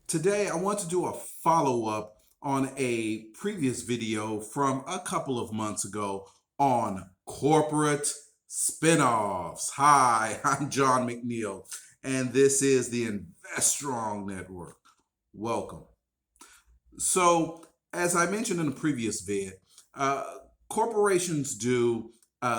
Today, I want to do a follow-up on a previous video from a couple of months ago on corporate spinoffs. Hi, I'm John McNeil, and this is the Invest Strong Network. Welcome. So, as I mentioned in the previous vid, uh, corporations do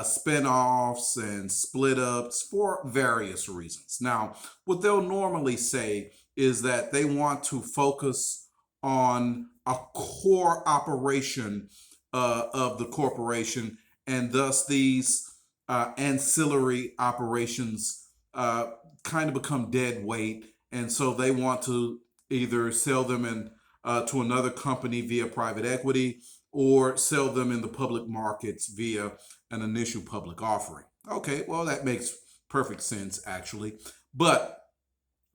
spin-offs and split ups for various reasons. Now, what they'll normally say is that they want to focus on a core operation of the corporation, and thus these ancillary operations kind of become dead weight, and so they want to either sell them to another company via private equity or sell them in the public markets via an initial public offering. Okay, well, that makes perfect sense, actually. But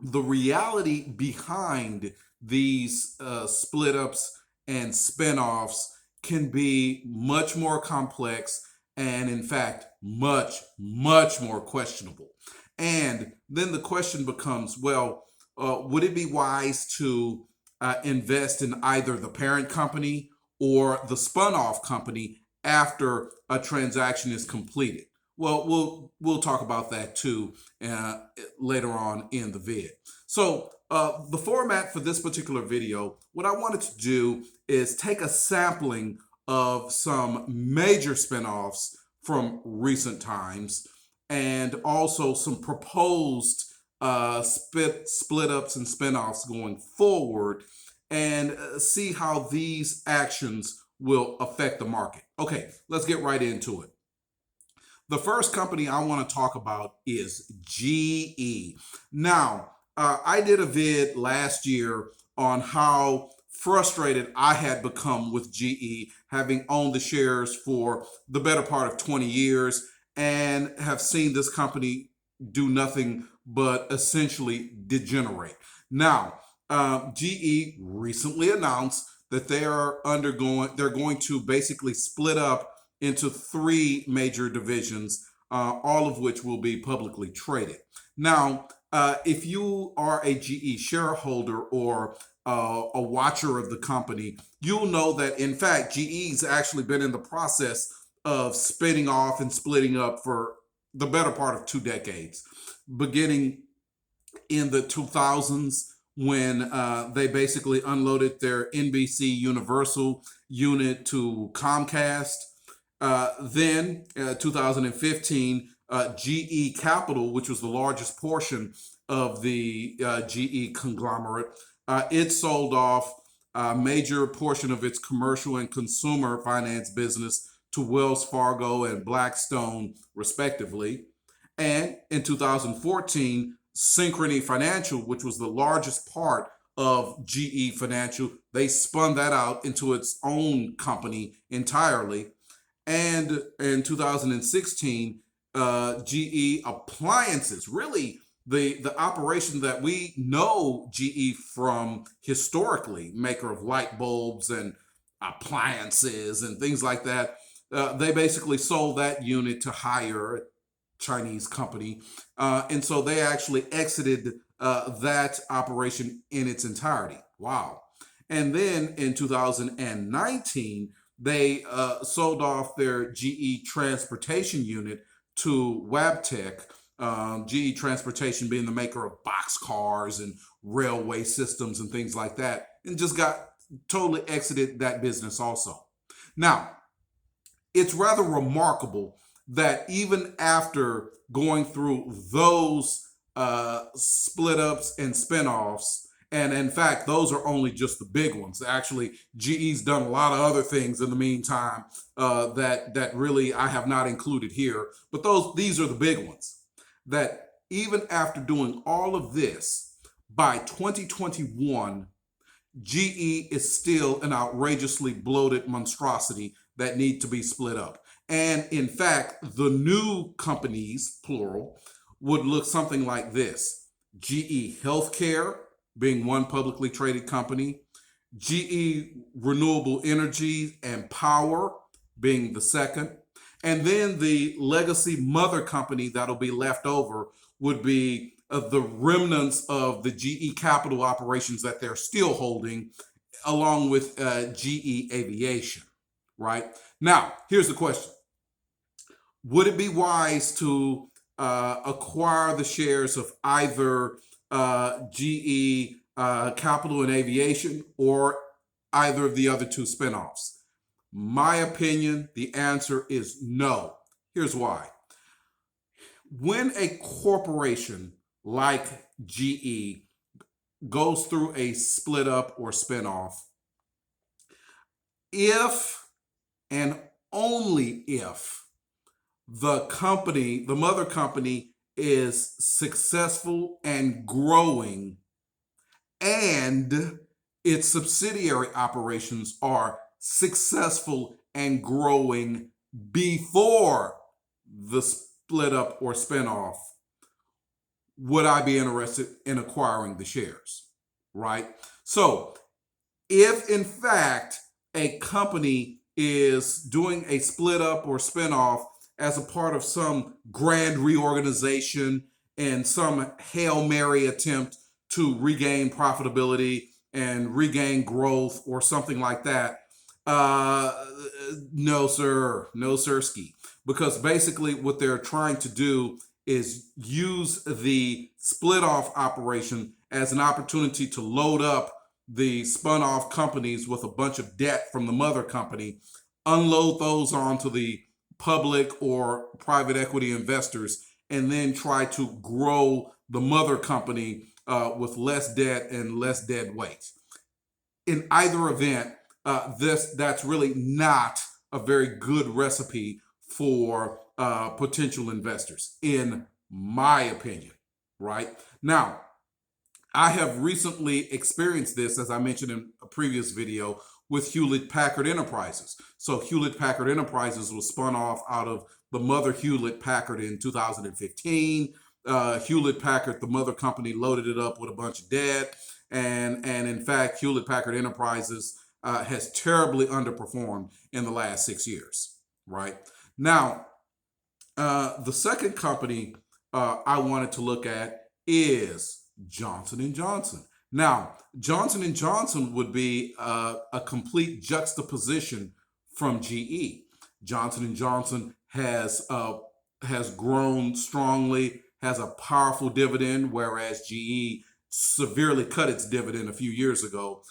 the reality behind these split ups and spinoffs can be much more complex and, in fact, much more questionable. And then the question becomes, well, would it be wise to invest in either the parent company or the spun off company after a transaction is completed? Well, we'll talk about that too later on in the vid. So the format for this particular video, what I wanted to do is take a sampling of some major spinoffs from recent times and also some proposed split ups and spinoffs going forward and see how these actions will affect the market. Okay, let's get right into it. The first company I want to talk about is GE. Now, I did a vid last year on how frustrated I had become with GE, having owned the shares for the better part of 20 years and have seen this company do nothing but essentially degenerate. Now, GE recently announced that they're going to basically split up into three major divisions, all of which will be publicly traded. Now, if you are a GE shareholder or a watcher of the company, you'll know that in fact GE's actually been in the process of spinning off and splitting up for the better part of 2 decades, beginning in the 2000s when they basically unloaded their NBC Universal unit to Comcast. Then, 2015, GE Capital, which was the largest portion of the GE conglomerate, it sold off a major portion of its commercial and consumer finance business to Wells Fargo and Blackstone, respectively. And in 2014, Synchrony Financial, which was the largest part of GE Financial, they spun that out into its own company entirely. And in 2016, GE Appliances, really the operation that we know GE from historically, maker of light bulbs and appliances and things like that, they basically sold that unit to Haier, a Chinese company. And so they actually exited that operation in its entirety. Wow. And then in 2019, they sold off their GE Transportation unit to Wabtec. GE Transportation being the maker of boxcars and railway systems and things like that, and just got totally exited that business also. Now, it's rather remarkable that even after going through those split ups and spinoffs, and in fact, those are only just the big ones. Actually, GE's done a lot of other things in the meantime that really I have not included here. But these are the big ones. That even after doing all of this, by 2021, GE is still an outrageously bloated monstrosity that need to be split up. And in fact, the new companies, plural, would look something like this: GE Healthcare being one publicly traded company, GE Renewable Energy and Power being the second, and then the legacy mother company that'll be left over would be the remnants of the GE Capital operations that they're still holding, along with GE Aviation, right? Now, here's the question. Would it be wise to acquire the shares of either GE Capital and Aviation or either of the other two spinoffs? My opinion, the answer is no. Here's why. When a corporation like GE goes through a split up or spinoff, if and only if the company, the mother company, is successful and growing, and its subsidiary operations are successful and growing before the split up or spinoff, would I be interested in acquiring the shares, right? So if in fact a company is doing a split up or spinoff as a part of some grand reorganization and some Hail Mary attempt to regain profitability and regain growth or something like that, no sir, no sirski. Because basically what they're trying to do is use the split off operation as an opportunity to load up the spun off companies with a bunch of debt from the mother company, unload those onto the public or private equity investors, and then try to grow the mother company with less debt and less dead weight. In either event, that's really not a very good recipe for potential investors, in my opinion, right? Now, I have recently experienced this, as I mentioned in a previous video, with Hewlett Packard Enterprises. So Hewlett Packard Enterprises was spun off out of the mother Hewlett Packard in 2015. Hewlett Packard, the mother company, loaded it up with a bunch of debt. And in fact, Hewlett Packard Enterprises has terribly underperformed in the last 6 years, right? Now, the second company I wanted to look at is Johnson & Johnson. Now, Johnson & Johnson would be a complete juxtaposition from GE. Johnson & Johnson has grown strongly, has a powerful dividend, whereas GE severely cut its dividend a few years ago.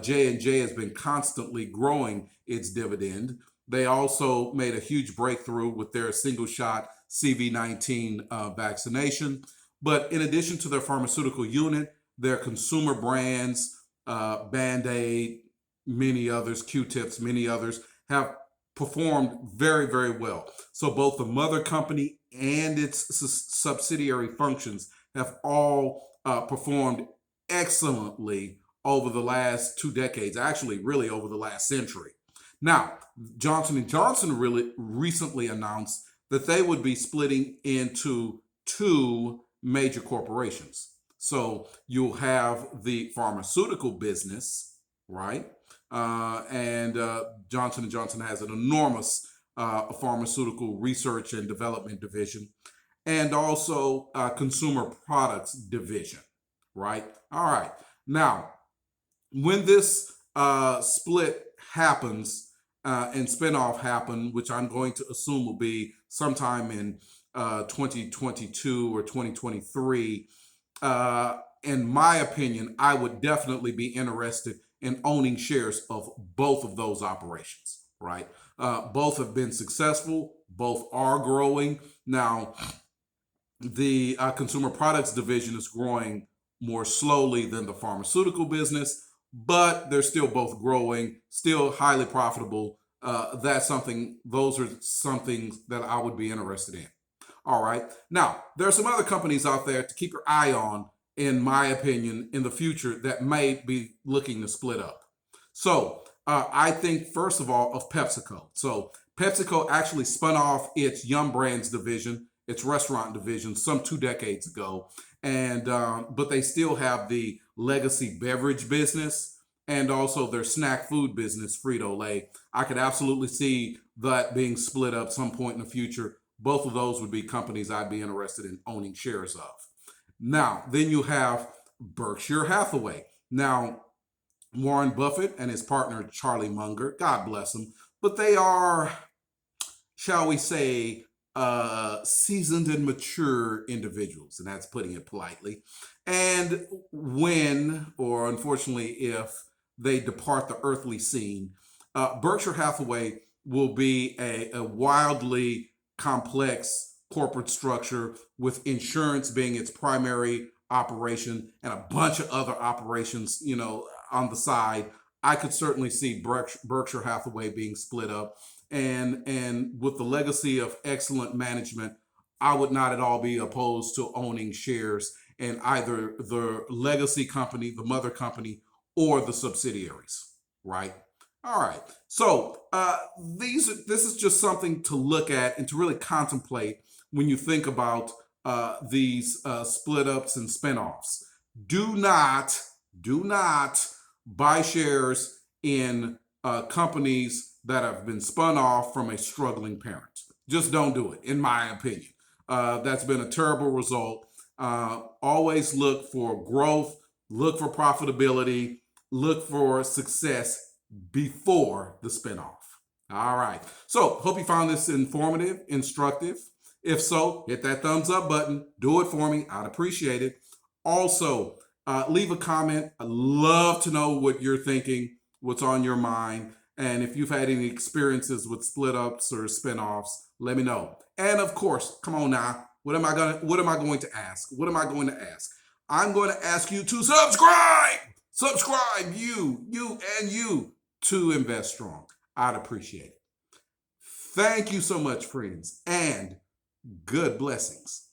J&J has been constantly growing its dividend. They also made a huge breakthrough with their single-shot CV-19 vaccination. But in addition to their pharmaceutical unit, their consumer brands, Band-Aid, many others, Q-tips, many others, have performed very, very well. So both the mother company and its subsidiary functions have all performed excellently over the last 2 decades, actually really over the last century. Now, Johnson & Johnson really recently announced that they would be splitting into 2 major corporations. So you'll have the pharmaceutical business, right? And Johnson & Johnson has an enormous pharmaceutical research and development division, and also consumer products division, right? All right. Now, when this split happens and spinoff happen, which I'm going to assume will be sometime in 2022 or 2023, in my opinion, I would definitely be interested in owning shares of both of those operations, right? Both have been successful. Both are growing. Now, the consumer products division is growing more slowly than the pharmaceutical business, but they're still both growing, still highly profitable. Those are something that I would be interested in. All right. Now, there are some other companies out there to keep your eye on, in my opinion, in the future that may be looking to split up. So I think, first of all, of PepsiCo. So PepsiCo actually spun off its Yum Brands division, its restaurant division, some 2 decades ago. And but they still have the legacy beverage business and also their snack food business, Frito-Lay. I could absolutely see that being split up some point in the future. Both of those would be companies I'd be interested in owning shares of. Now, then you have Berkshire Hathaway. Now, Warren Buffett and his partner Charlie Munger, God bless them, but they are, shall we say, seasoned and mature individuals, and that's putting it politely. And when, or unfortunately, if they depart the earthly scene, Berkshire Hathaway will be a wildly complex corporate structure with insurance being its primary operation and a bunch of other operations, on the side. I could certainly see Berkshire Hathaway being split up, and with the legacy of excellent management, I would not at all be opposed to owning shares in either the legacy company, the mother company, or the subsidiaries. Right. All right. So this is just something to look at and to really contemplate when you think about these split ups and spinoffs. Do not, do not buy shares in companies that have been spun off from a struggling parent. Just don't do it, in my opinion. That's been a terrible result. Always look for growth, look for profitability, look for success before the spinoff. All right. So, hope you found this informative, instructive. If so, hit that thumbs up button. Do it for me. I'd appreciate it. Also, leave a comment. I'd love to know what you're thinking, what's on your mind. And if you've had any experiences with split ups or spinoffs, let me know. And of course, come on now. What am I going to ask? What am I going to ask? I'm going to ask you to subscribe. Subscribe, you, and you, to Invest Strong. I'd appreciate it. Thank you so much, friends, and good blessings.